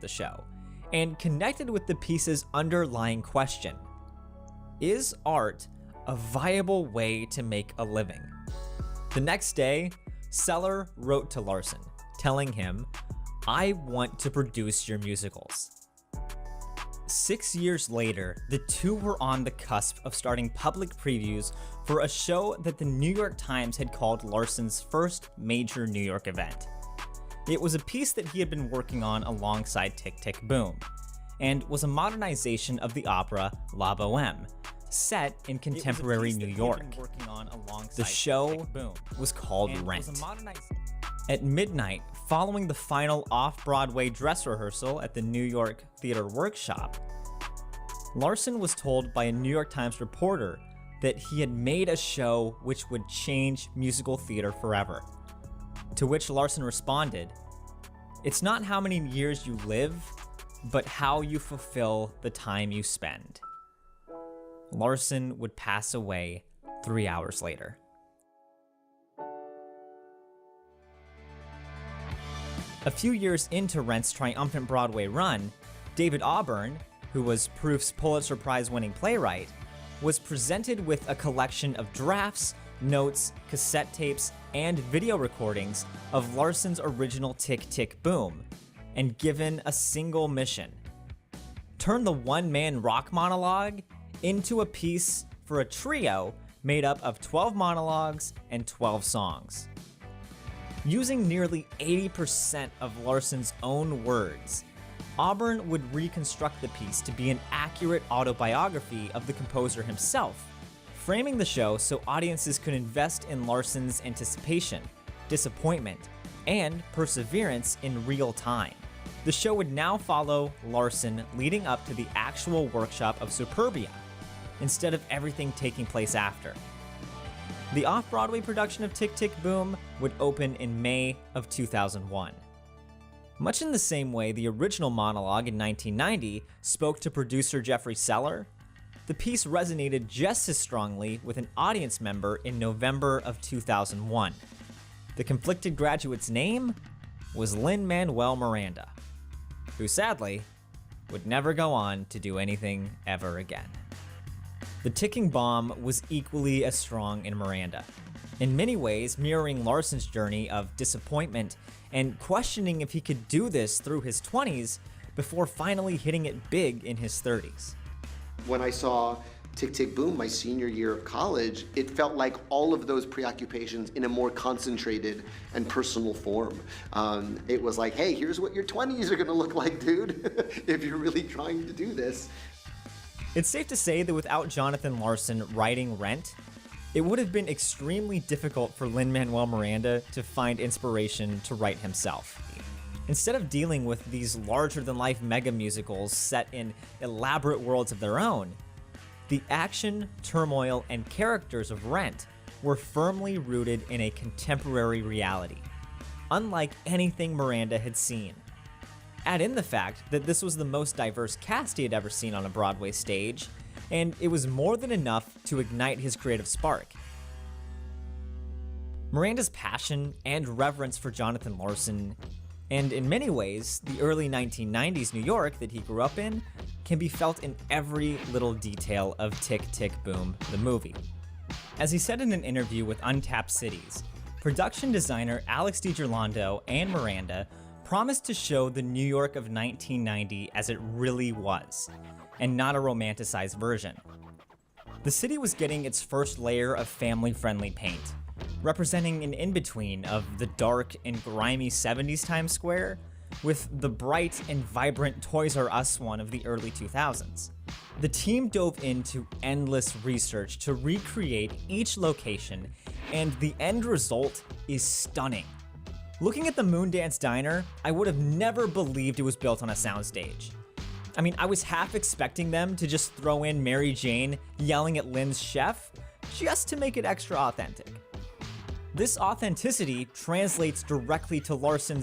the show, and connected with the piece's underlying question: is art a viable way to make a living? The next day, Seller wrote to Larson, telling him, "I want to produce your musicals." 6 years later, the two were on the cusp of starting public previews for a show that the New York Times had called Larson's first major New York event. It was a piece that he had been working on alongside Tick, Tick, Boom, and was a modernization of the opera La Boheme, set in contemporary New York. The show was called Rent. At midnight, following the final off-Broadway dress rehearsal at the New York Theater Workshop, Larson was told by a New York Times reporter that he had made a show which would change musical theater forever. To which Larson responded, "It's not how many years you live, but how you fulfill the time you spend." Larson would pass away 3 hours later. A few years into Rent's triumphant Broadway run, David Auburn, who was Proof's Pulitzer Prize-winning playwright, was presented with a collection of drafts, notes, cassette tapes, and video recordings of Larson's original Tick, Tick, Boom, and given a single mission: turn the one-man rock monologue into a piece for a trio made up of 12 monologues and 12 songs. Using nearly 80% of Larson's own words, Auburn would reconstruct the piece to be an accurate autobiography of the composer himself, framing the show so audiences could invest in Larson's anticipation, disappointment, and perseverance in real time. The show would now follow Larson leading up to the actual workshop of Superbia, instead of everything taking place after. The off-Broadway production of Tick, Tick, Boom would open in May of 2001. Much in the same way the original monologue in 1990 spoke to producer Jeffrey Seller, the piece resonated just as strongly with an audience member in November of 2001. The conflicted graduate's name was Lin-Manuel Miranda, who sadly would never go on to do anything ever again. The ticking bomb was equally as strong in Miranda, in many ways mirroring Larson's journey of disappointment and questioning if he could do this through his 20s before finally hitting it big in his 30s. When I saw Tick, Tick, Boom my senior year of college, it felt like all of those preoccupations in a more concentrated and personal form. It was like, hey, here's what your 20s are gonna look like, dude, if you're really trying to do this. It's safe to say that without Jonathan Larson writing Rent, it would have been extremely difficult for Lin-Manuel Miranda to find inspiration to write himself. Instead of dealing with these larger-than-life mega musicals set in elaborate worlds of their own, the action, turmoil, and characters of Rent were firmly rooted in a contemporary reality, unlike anything Miranda had seen. Add in the fact that this was the most diverse cast he had ever seen on a Broadway stage, and it was more than enough to ignite his creative spark. Miranda's passion and reverence for Jonathan Larson, and in many ways, the early 1990s New York that he grew up in, can be felt in every little detail of Tick, Tick, Boom, the movie. As he said in an interview with Untapped Cities, production designer Alex DiGirlando and Miranda promised to show the New York of 1990 as it really was, and not a romanticized version. The city was getting its first layer of family-friendly paint, representing an in-between of the dark and grimy 70s Times Square with the bright and vibrant Toys R Us one of the early 2000s. The team dove into endless research to recreate each location, and the end result is stunning. Looking at the Moondance Diner, I would have never believed it was built on a soundstage. I mean, I was half expecting them to just throw in Mary Jane yelling at Lynn's chef, just to make it extra authentic. This authenticity translates directly to Larson's